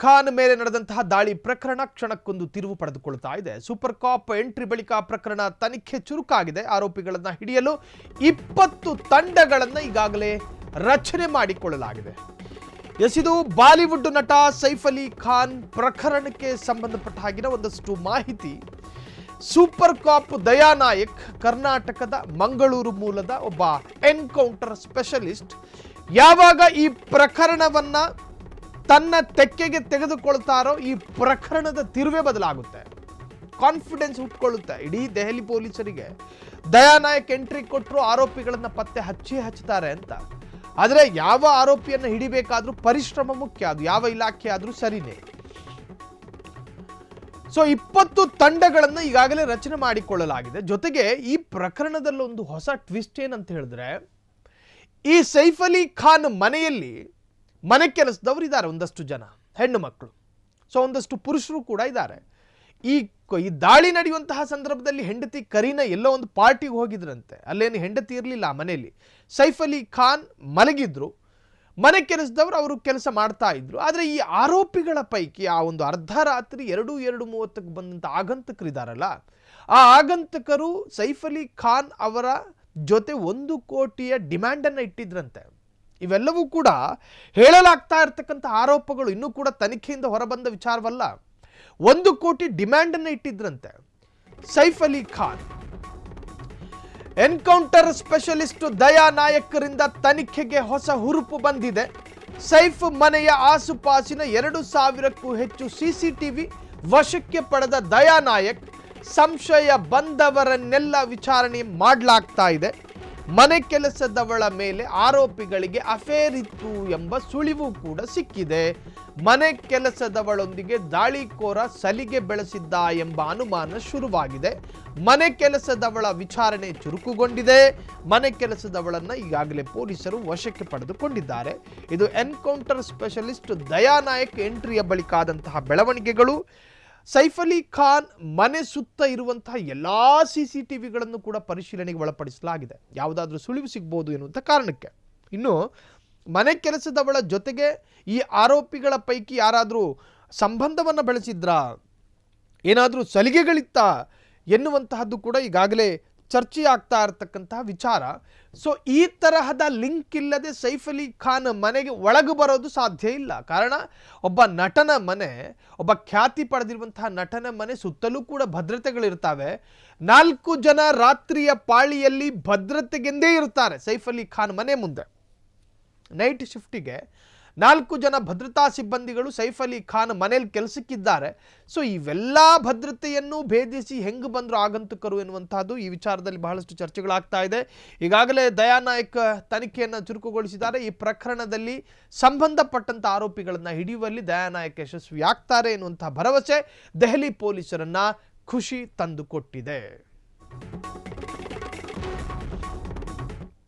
ಖಾನ್ ಮೇಲೆ ನಡೆದಂತಹ ದಾಳಿ ಪ್ರಕರಣ ಕ್ಷಣಕ್ಕೊಂದು ತಿರುವು ಪಡೆದುಕೊಳ್ಳುತ್ತಾ ಇದೆ. ಸೂಪರ್ ಕಾಪ್ ಎಂಟ್ರಿ ಬಳಿಕ ಪ್ರಕರಣ ತನಿಖೆ ಚುರುಕಾಗಿದೆ. ಆರೋಪಿಗಳನ್ನು ಹಿಡಿಯಲು 20 ತಂಡಗಳನ್ನು ಈಗಾಗಲೇ ರಚನೆ ಮಾಡಿಕೊಳ್ಳಲಾಗಿದೆ. ಇದು ಬಾಲಿವುಡ್ ನಟ ಸೈಫ್ ಅಲಿ ಖಾನ್ ಪ್ರಕರಣಕ್ಕೆ ಸಂಬಂಧಪಟ್ಟ ಹಾಗಿನ ಒಂದಷ್ಟು ಮಾಹಿತಿ. ಸೂಪರ್ ಕಾಪ್ ದಯಾ ನಾಯಕ್ ಕರ್ನಾಟಕದ ಮಂಗಳೂರು ಮೂಲದ ಒಬ್ಬ ಎನ್ಕೌಂಟರ್ ಸ್ಪೆಷಲಿಸ್ಟ್. ಯಾವಾಗ ಈ ಪ್ರಕರಣವನ್ನ ತನ್ನ ತೆಕ್ಕೆಗೆ ತೆಗೆದುಕೊಳ್ತಾರೋ ಈ ಪ್ರಕರಣದ ತಿರುವೇ ಬದಲಾಗುತ್ತೆ, ಕಾನ್ಫಿಡೆನ್ಸ್ ಹುಟ್ಟುಕೊಳ್ಳುತ್ತೆ ಇಡೀ ದೆಹಲಿ ಪೊಲೀಸರಿಗೆ. ದಯಾ ನಾಯಕ್ ಎಂಟ್ರಿ ಕೊಟ್ಟರು ಆರೋಪಿಗಳನ್ನ ಪತ್ತೆ ಹಚ್ತಾರೆ ಅಂತ. ಆದರೆ ಯಾವ ಆರೋಪಿಯನ್ನು ಹಿಡಿಬೇಕಾದ್ರೂ ಪರಿಶ್ರಮ ಮುಖ್ಯ, ಅದು ಯಾವ ಇಲಾಖೆ ಆದ್ರೂ ಸರಿನೇ. ಸೊ 20 ತಂಡಗಳನ್ನು ಈಗಾಗಲೇ ರಚನೆ ಮಾಡಿಕೊಳ್ಳಲಾಗಿದೆ. ಜೊತೆಗೆ ಈ ಪ್ರಕರಣದಲ್ಲಿ ಒಂದು ಹೊಸ ಟ್ವಿಸ್ಟ್ ಏನಂತ ಹೇಳಿದ್ರೆ, ಈ ಸೈಫ್ ಅಲಿ ಖಾನ್ ಮನೆಯಲ್ಲಿ ಮನೆ ಕೆಲಸದವರು ಇದ್ದಾರೆ, ಒಂದಷ್ಟು ಜನ ಹೆಣ್ಣು ಮಕ್ಕಳು, ಸೊ ಒಂದಷ್ಟು ಪುರುಷರು ಕೂಡ ಇದ್ದಾರೆ. ಈ ದಾಳಿ ನಡೆಯುವಂತಹ ಸಂದರ್ಭದಲ್ಲಿ ಹೆಂಡತಿ ಕರೀನಾ ಎಲ್ಲೋ ಒಂದು ಪಾರ್ಟಿಗೆ ಹೋಗಿದ್ರಂತೆ. ಅಲ್ಲೇನು ಹೆಂಡತಿ ಇರಲಿಲ್ಲ ಆ ಮನೆಯಲ್ಲಿ. ಸೈಫ್ ಅಲಿ ಖಾನ್ ಮಲಗಿದ್ರು, ಮನೆ ಕೆಲಸದವರು ಅವರು ಕೆಲಸ ಮಾಡ್ತಾ ಇದ್ರು. ಆದರೆ ಈ ಆರೋಪಿಗಳ ಪೈಕಿ ಆ ಒಂದು ಅರ್ಧ ರಾತ್ರಿ 2:30ಕ್ಕೆ ಬಂದಂಥ ಆಗಂತಕರಿದ್ದಾರಲ್ಲ, ಆ ಆಗಂತಕರು ಸೈಫ್ ಅಲಿ ಖಾನ್ ಅವರ ಜೊತೆ 1 ಕೋಟಿಯ ಡಿಮ್ಯಾಂಡನ್ನು ಇಟ್ಟಿದ್ರಂತೆ. ಇವೆಲ್ಲವೂ ಕೂಡ ಹೇಳಲಾಗ್ತಾ ಇರ್ತಕ್ಕಂಥ ಆರೋಪಗಳು, ಇನ್ನೂ ಕೂಡ ತನಿಖೆಯಿಂದ ಹೊರಬಂದ ವಿಚಾರವಲ್ಲ. 1 ಕೋಟಿ ಡಿಮ್ಯಾಂಡನ್ನು ಇಟ್ಟಿದ್ರಂತೆ ಸೈಫ್ ಅಲಿ ಖಾನ್. ಎನ್ಕೌಂಟರ್ ಸ್ಪೆಷಲಿಸ್ಟ್ ದಯಾ ನಾಯಕರಿಂದ ತನಿಖೆಗೆ ಹೊಸ ಹುರುಪು ಬಂದಿದೆ. ಸೈಫ್ ಮನೆಯ ಆಸುಪಾಸಿನ 2000ಕ್ಕೂ ಹೆಚ್ಚು ಸಿಸಿಟಿವಿ ವಶಕ್ಕೆ ಪಡೆದ ದಯಾ ನಾಯಕ್ ಸಂಶಯ ಬಂದವರನ್ನೆಲ್ಲ ವಿಚಾರಣೆ ಮಾಡಲಾಗ್ತಾ ಇದೆ. ಮನೆ ಕೆಲಸದವಳ ಮೇಲೆ ಆರೋಪಿಗಳಿಗೆ ಅಫೇರ್ ಇತ್ತು ಎಂಬ ಸುಳಿವು ಕೂಡ ಸಿಕ್ಕಿದೆ. ಮನೆ ಕೆಲಸದವಳೊಂದಿಗೆ ದಾಳಿಕೋರ ಸಲಿಗೆ ಬೆಳೆಸಿದ್ದ ಎಂಬ ಅನುಮಾನ ಶುರುವಾಗಿದೆ. ಮನೆ ಕೆಲಸದವಳ ವಿಚಾರಣೆ ಚುರುಕುಗೊಂಡಿದೆ. ಮನೆ ಕೆಲಸದವಳನ್ನ ಈಗಾಗಲೇ ಪೊಲೀಸರು ವಶಕ್ಕೆ ಪಡೆದುಕೊಂಡಿದ್ದಾರೆ. ಇದು ಎನ್ಕೌಂಟರ್ ಸ್ಪೆಷಲಿಸ್ಟ್ ದಯಾ ನಾಯಕ್ ಎಂಟ್ರಿಯ ಬಳಿಕ ಆದಂತಹ ಬೆಳವಣಿಗೆಗಳು. ಸೈಫ್ ಅಲಿ ಖಾನ್ ಮನೆ ಸುತ್ತ ಇರುವಂತಹ ಎಲ್ಲಾ ಸಿಸಿಟಿವಿಗಳನ್ನು ಕೂಡ ಪರಿಶೀಲನೆಗೆ ಒಳಪಡಿಸಲಾಗಿದೆ. ಯಾವುದಾದ್ರೂ ಸುಳಿವು ಸಿಗ್ಬೋದು ಎನ್ನುವಂಥ ಕಾರಣಕ್ಕೆ. ಇನ್ನು ಮನೆ ಕೆಲಸದವಳ ಜೊತೆಗೆ ಈ ಆರೋಪಿಗಳ ಪೈಕಿ ಯಾರಾದರೂ ಸಂಬಂಧವನ್ನು ಬೆಳೆಸಿದ್ರಾ, ಏನಾದರೂ ಸಲಿಗೆಗಳಿತ್ತಾ ಎನ್ನುವಂತಹದ್ದು ಕೂಡ ಈಗಾಗಲೇ ಚರ್ಚೆ ಆಗ್ತಾ ಇರತಕ್ಕಂತಹ ವಿಚಾರ. ಸೊ ಈ ತರಹದ ಲಿಂಕ್ ಇಲ್ಲದೆ ಸೈಫ್ ಅಲಿ ಖಾನ್ ಮನೆಗೆ ಒಳಗೆ ಬರೋದು ಸಾಧ್ಯ ಇಲ್ಲ. ಕಾರಣ, ಒಬ್ಬ ನಟನ ಮನೆ, ಒಬ್ಬ ಖ್ಯಾತಿ ಪಡೆದಿರುವಂತಹ ನಟನ ಮನೆ ಸುತ್ತಲೂ ಕೂಡ ಭದ್ರತೆಗಳಿರ್ತವೆ. 4 ಜನ ರಾತ್ರಿಯ ಪಾಳಿಯಲ್ಲಿ ಭದ್ರತೆಗೆಂದೇ ಇರ್ತಾರೆ ಸೈಫ್ ಅಲಿ ಖಾನ್ ಮನೆ ಮುಂದೆ. ನೈಟ್ ಶಿಫ್ಟಿಗೆ 4 ಜನ ಭದ್ರತಾ ಸಿಬ್ಬಂದಿಗಳು ಸೈಫ್ ಅಲಿ ಖಾನ್ ಮನೇಲಿ ಕೆಲಸಕ್ಕಿದ್ದಾರೆ. ಸೊ ಇವೆಲ್ಲ ಭದ್ರತೆಯನ್ನು ಭೇದಿಸಿ ಹೆಂಗೆ ಬಂದರು ಆಗಂತಕರು ಎನ್ನುವಂತಹದ್ದು ಈ ವಿಚಾರದಲ್ಲಿ ಬಹಳಷ್ಟು ಚರ್ಚೆಗಳಾಗ್ತಾ ಇದೆ. ಈಗಾಗಲೇ ದಯಾ ನಾಯಕ್ ತನಿಖೆಯನ್ನು ಚುರುಕುಗೊಳಿಸಿದ್ದಾರೆ. ಈ ಪ್ರಕರಣದಲ್ಲಿ ಸಂಬಂಧಪಟ್ಟಂತ ಆರೋಪಿಗಳನ್ನು ಹಿಡಿಯುವಲ್ಲಿ ದಯಾ ನಾಯಕ್ ಯಶಸ್ವಿ ಆಗ್ತಾರೆ ಎನ್ನುವಂತಹ ಭರವಸೆ ದೆಹಲಿ ಪೊಲೀಸರನ್ನ ಖುಷಿ ತಂದುಕೊಟ್ಟಿದೆ.